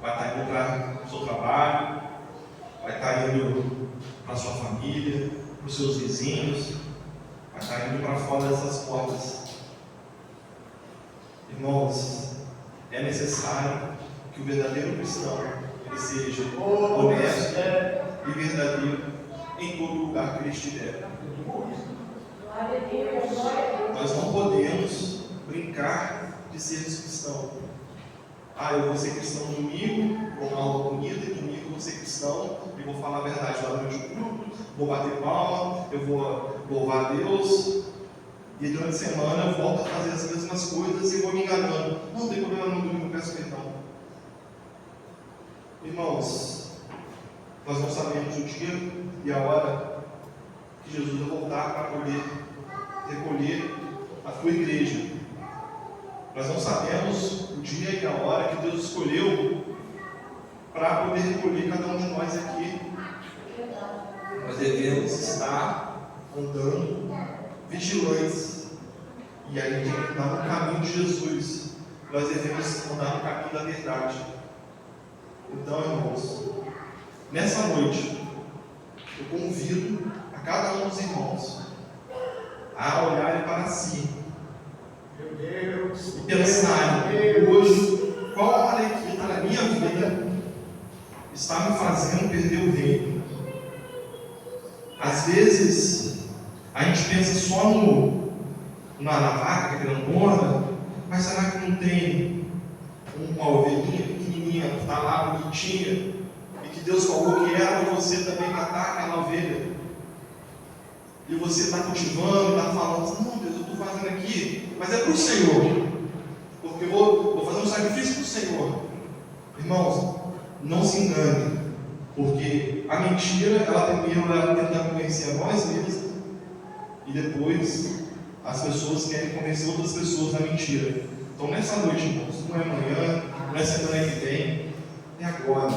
vai estar indo para o seu trabalho, vai estar indo para a sua família, para os seus vizinhos, vai estar indo para fora dessas portas. Irmãos, é necessário que o verdadeiro cristão ele seja honesto e verdadeiro em todo lugar que ele estiver. Nós não podemos brincar de sermos cristãos. Eu vou ser cristão no domingo, vou dar uma aula bonita, e domingo eu vou ser cristão e vou falar a verdade lá durante o culto, vou bater palma, eu vou louvar a Deus. E durante a semana eu volto a fazer as mesmas coisas e vou me enganando. Não tem problema no domingo, eu peço perdão. Irmãos, nós não sabemos o dia e a hora que Jesus vai voltar para poder recolher a tua igreja. Nós não sabemos o dia e a hora que Deus escolheu para poder recolher cada um de nós aqui. Nós devemos estar andando vigilantes. E aí tem que andar no caminho de Jesus. Nós devemos andar no caminho da verdade. Então, irmãos, nessa noite, eu convido a cada um dos irmãos a olharem para si e pensarem hoje qual área que está na minha vida está me fazendo perder o reino. Às vezes a gente pensa só na vaca grandona, mas será que não tem uma ovelhinha pequenininha que está lá bonitinha e que Deus falou que era para você também matar aquela ovelha? E você está cultivando, está falando assim, não Deus, eu estou fazendo aqui, mas é para o Senhor, porque eu vou fazer um sacrifício para o Senhor. Irmãos, não se engane, porque a mentira, ela tenta convencer a nós mesmos, e depois as pessoas querem convencer outras pessoas da mentira. Então nessa noite, irmãos, não é amanhã, não é semana que vem, é agora.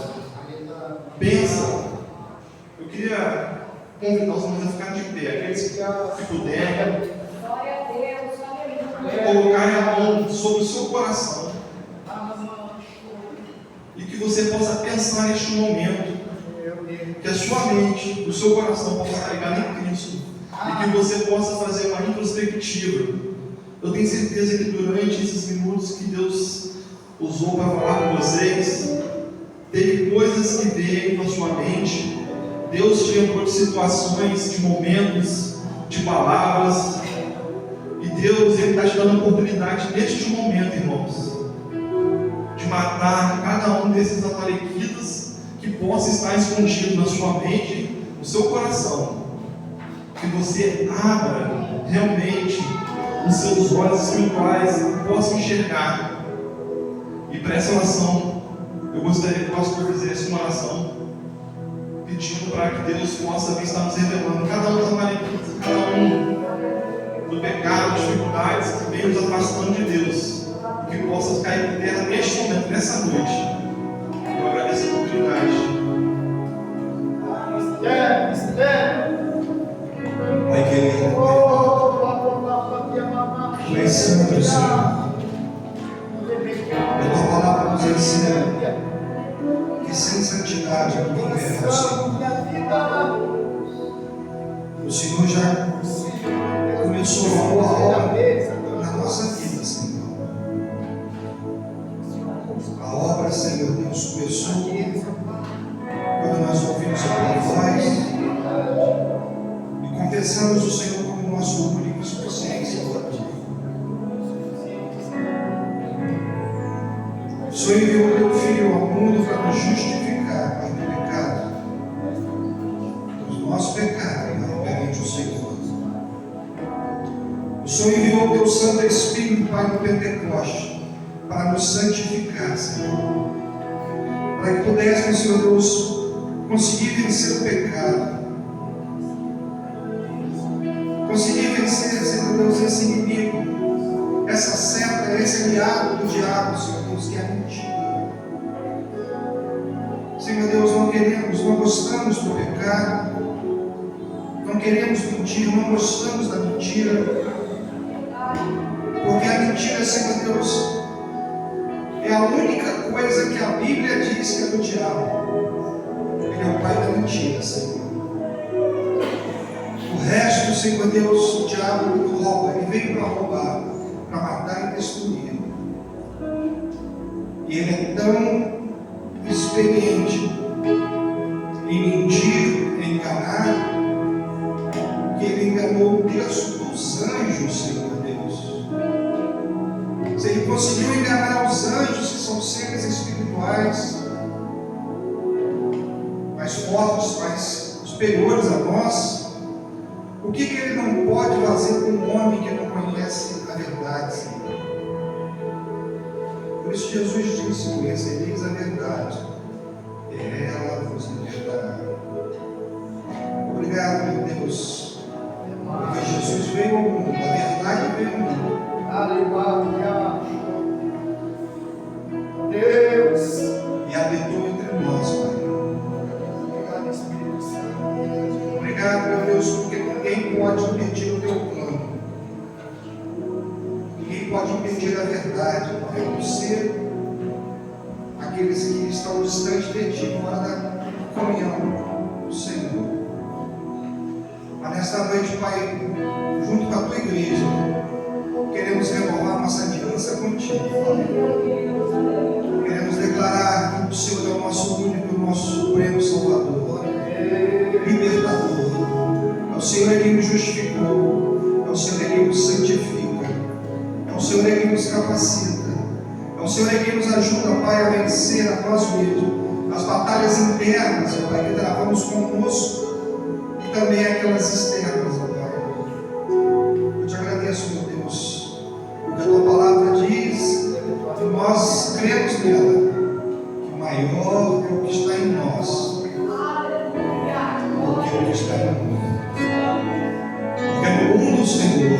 Pensa. Eu queria convidar os irmãos a ficar de pé, aqueles que puderem, colocarem a mão sobre o seu coração e que você possa pensar neste momento, que a sua mente, o seu coração possa estar ligado em Cristo e que você possa fazer uma introspectiva. Eu tenho certeza que durante esses minutos que Deus usou para falar com vocês, teve coisas que veio na sua mente. Deus te lembrou de situações, de momentos, de palavras. E Deus está te dando a oportunidade neste momento, irmãos, de matar cada um desses atalequitas que possa estar escondido na sua mente, no seu coração. Que você abra realmente os seus olhos espirituais e possa enxergar. E para essa oração, eu gostaria que o pastor fizesse uma oração pedindo para que Deus possa estar nos revelando cada um dos atalequitas, cada um do pecado, dificuldades que vem nos afastando de Deus, e que possa cair por terra neste momento, nessa noite. Eu agradeço a oportunidade. Pai querido, conhecendo o Senhor, a tua palavra nos ensina que sem santidade ninguém verá o Senhor. O Senhor já começou uma boa obra na nossa vida, Senhor. A obra, Senhor Deus, começou quando nós ouvimos a tua voz e confessamos o Senhor como nosso único e suficiente Salvador. O Senhor enviou o teu Filho ao mundo para nos justificar para o pecado, do nosso pecado, perante o Senhor. O Senhor enviou o teu Santo Espírito para o Pentecoste, para nos santificar, Senhor, para que pudéssemos, Senhor Deus, conseguir vencer o pecado, conseguir vencer, Senhor Deus, esse inimigo, essa seta, esse aliado do diabo, Senhor Deus, que é a mentira. Senhor Deus, não gostamos do pecado, não queremos mentir, não gostamos da mentira, porque a mentira, Senhor Deus, é a única coisa que a Bíblia diz que é do diabo. Ele é o pai da mentira, Senhor. O resto, Senhor Deus, o diabo rouba, ele veio para roubar, para matar e destruir. E ele é tão experiente em mentir, em enganar, que ele enganou o terço dos anjos, Senhor Deus. Se ele conseguiu enganar os anjos, que são seres espirituais, mais fortes, mais superiores a nós, o que ele não pode fazer com um homem que não conhece a verdade, Senhor? Por isso Jesus disse: conhecereis a verdade, e ela vos libertará. Obrigado, meu Deus, Aleluia. Deus. E habitou entre nós, Pai. Obrigado, Espírito Santo. Obrigado, meu Deus, porque ninguém pode impedir o teu plano. Ninguém pode impedir a verdade, Pai, a não ser aqueles que estão distantes de Ti, fora da comunhão do Senhor. Mas nesta noite, Pai, junto com a Tua igreja, queremos renovar nossa aliança contigo, Pai. Queremos declarar que o Senhor é o nosso único, o nosso supremo Salvador, libertador. É o Senhor é quem nos justificou, é o Senhor é quem nos santifica, é o Senhor é quem nos capacita, é o Senhor é quem nos ajuda, Pai, a vencer a nós mesmos, as batalhas internas, ó Pai, que travamos conosco e também aquelas externas, ó Pai. Eu te agradeço, meu Deus, porque a Tua palavra diz que nós cremos nela, que o maior é o que está em nós do que o que está no mundo. Porque no mundo, Senhor,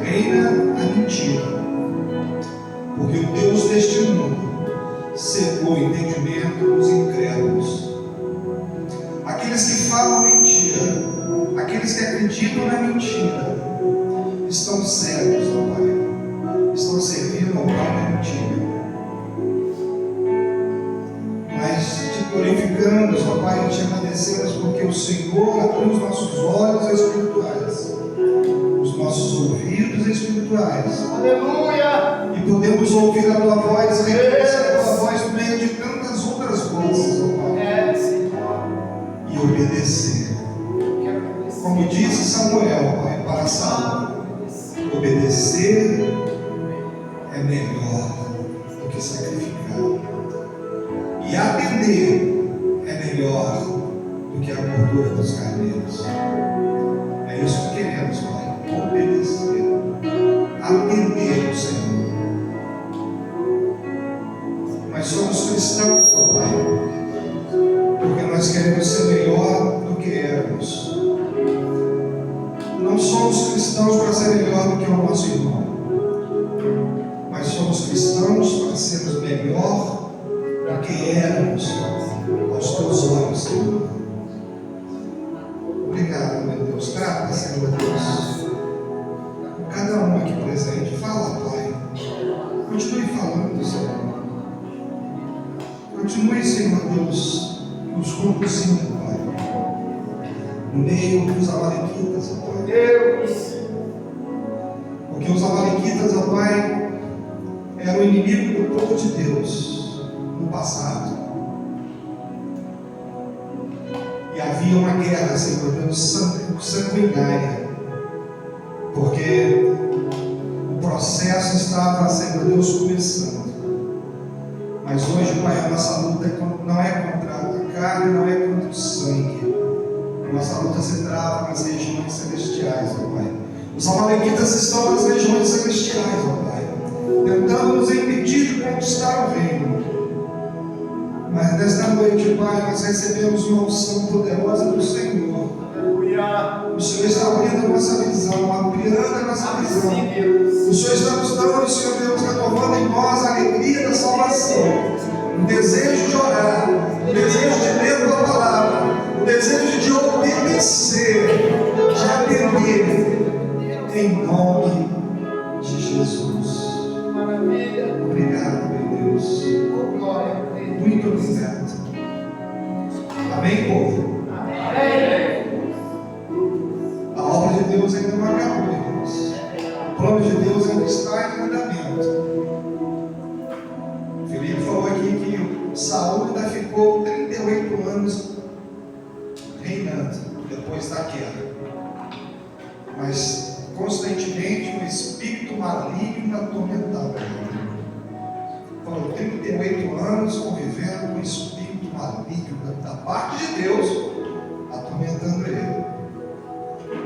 reina a mentira. Porque o Deus deste mundo cegou o entendimento dos incrédulos. Aqueles que falam mentira, aqueles que acreditam na mentira, estão cegos, ó Pai. Estão servindo ao Pai da mentira. Mas te glorificamos, ó Pai, e te agradecemos porque o Senhor abriu os nossos olhos espirituais, os nossos ouvidos espirituais, Aleluia. e podemos ouvir a Tua voz, reconhecer a Tua voz no meio de tantas outras vozes, ó Pai, Senhor. e obedecer. Quero obedecer. Como disse Samuel, Pai, para Saul, obedecer é melhor do que sacrificar. E atender é melhor do que a gordura dos carneiros. É isso que queremos, Pai. Obedecer. Atender o Senhor. Mas somos cristãos, ó Pai, porque nós queremos ser melhor do que éramos. Não somos cristãos para ser melhor do que o nosso irmão, mas somos cristãos para sermos melhor do que éramos aos Teus olhos, Senhor. Obrigado, meu Deus. Trata, Senhor Deus, cada um aqui presente. Fala, Pai. Continue falando, Senhor. Continue, Senhor Deus, nos conduzindo, Pai, no meio dos amalequitas, ó Pai. Deus. Porque os amalequitas, ó Pai, eram o inimigo do povo de Deus no passado. E havia uma guerra, Senhor Deus, sanguinária. Porque o processo estava, Senhor Deus, começando. Mas hoje, Pai, a nossa luta não é contra a carne, não é contra o sangue. A nossa luta se trava nas regiões celestiais, ó Pai. Os amalequitas estão nas regiões celestiais, ó Pai, tentando nos impedir de conquistar o reino. Mas nesta noite, Pai, nós recebemos uma unção poderosa do Senhor. Aleluia. O Senhor está abrindo a nossa visão, ampliando a nossa visão. Sim, Deus. O Senhor está nos dando, Senhor Deus, renovando em nós a alegria da salvação, o desejo de orar, o desejo de ler a Tua palavra, o desejo de obedecer, de atender, em nome de Jesus. Maravilha. Obrigado, meu Deus. Oh, glória a Deus. Muito obrigado. Amém, povo? Amém. A obra de Deus ainda não acabou, irmãos. O plano de Deus ainda está em andamento. O Felipe falou aqui que Saul ainda ficou 38 anos reinando depois da guerra. Mas constantemente um espírito maligno atormentava ele. Falou 38 anos convivendo com um espírito maligno da parte de Deus atormentando ele.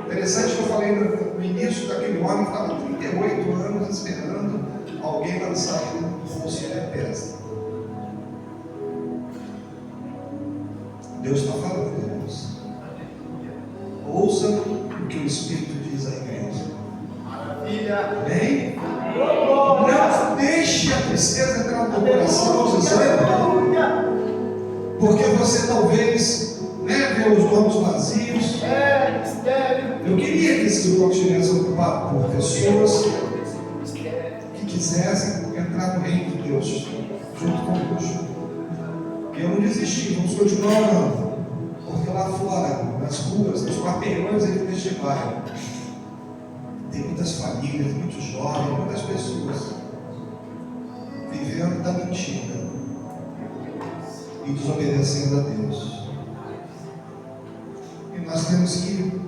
Interessante que eu falei no início daquele homem que estava 38 anos esperando alguém lançar ele no bolso de Bethesda. Deus está falando, irmãos. Ouça o que o Espírito diz à igreja. Maravilha. Amém? tristeza entrar no teu coração, o desânimo, porque você talvez, né, vê os donos vazios. Eu queria que esses blocos estivessem ocupados por pessoas que quisessem entrar no reino de Deus junto conosco. Eu não desisti, vamos continuar orando, porque lá fora, nas ruas, nos quarteirões aqui deste bairro, tem muitas famílias, muitos jovens, muitas pessoas vivendo da mentira e desobedecendo a Deus. E nós temos que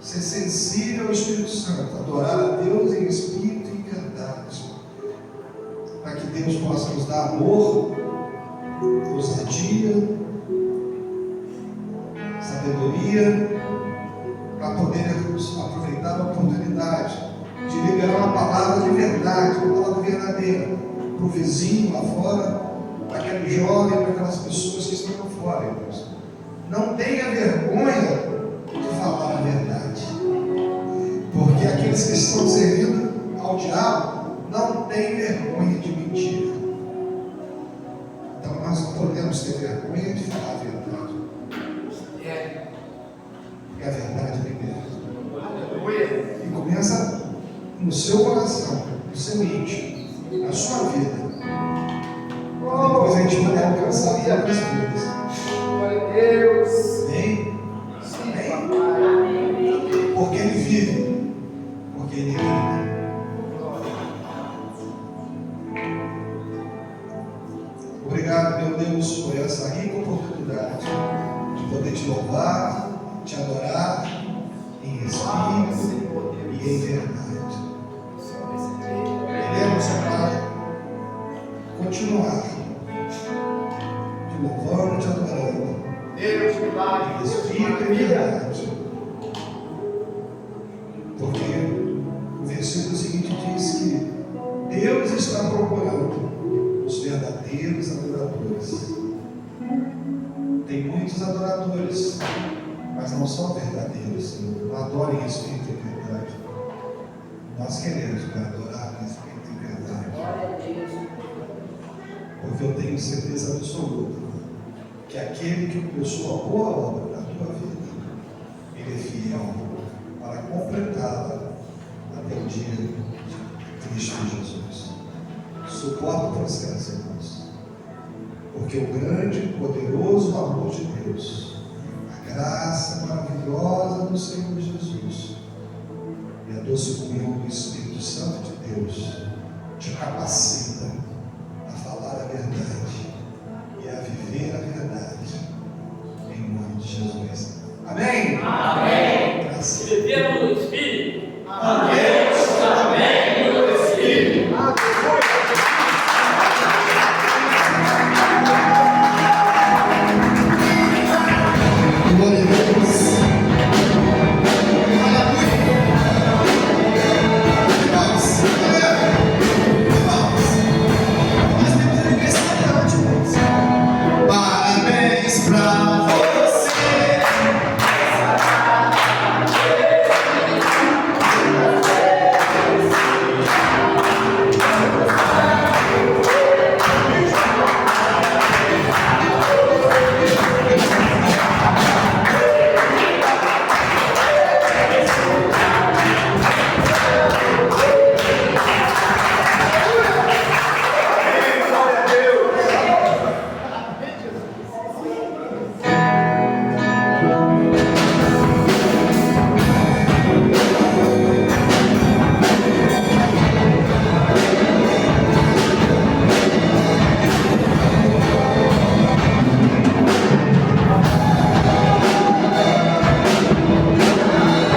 ser sensível ao Espírito Santo, adorar a Deus em espírito e em verdade, para que Deus possa nos dar amor, ousadia, sabedoria, para podermos aproveitar a oportunidade de liberar uma palavra de verdade, uma palavra verdadeira, para o vizinho lá fora, para aquele jovem, para aquelas pessoas que estão lá fora, Deus. Não tenha vergonha de falar a verdade, porque aqueles que estão servindo ao diabo não têm vergonha de mentir. Então nós não podemos ter vergonha de falar a verdade, porque a verdade liberta. E começa no seu coração, no seu íntimo, na sua vida. Depois a gente vai alcançar as outras vidas. Glória a Deus. Amém? Sim, Amém? papai. Porque ele vive, porque ele reina. Obrigado, meu Deus, por essa rica oportunidade de poder te louvar, te adorar em espírito e em verdade. Queremos, Pai, continuar te louvando, te adorando Deus, milagre. em espírito e em verdade. Porque o versículo seguinte diz que Deus está procurando os verdadeiros adoradores. Tem muitos adoradores, mas não são verdadeiros. Não adorem em espírito e verdade. Nós queremos adorar em espírito e verdade. Glória a Deus. Porque eu tenho certeza absoluta que aquele que começou a boa obra na tua vida, ele é fiel para completá-la até o dia de Cristo Jesus. Suporta o processo, irmãos, porque o grande e poderoso amor de Deus, a graça maravilhosa do Senhor Jesus e a doce comunhão do Espírito Santo de Deus te capacita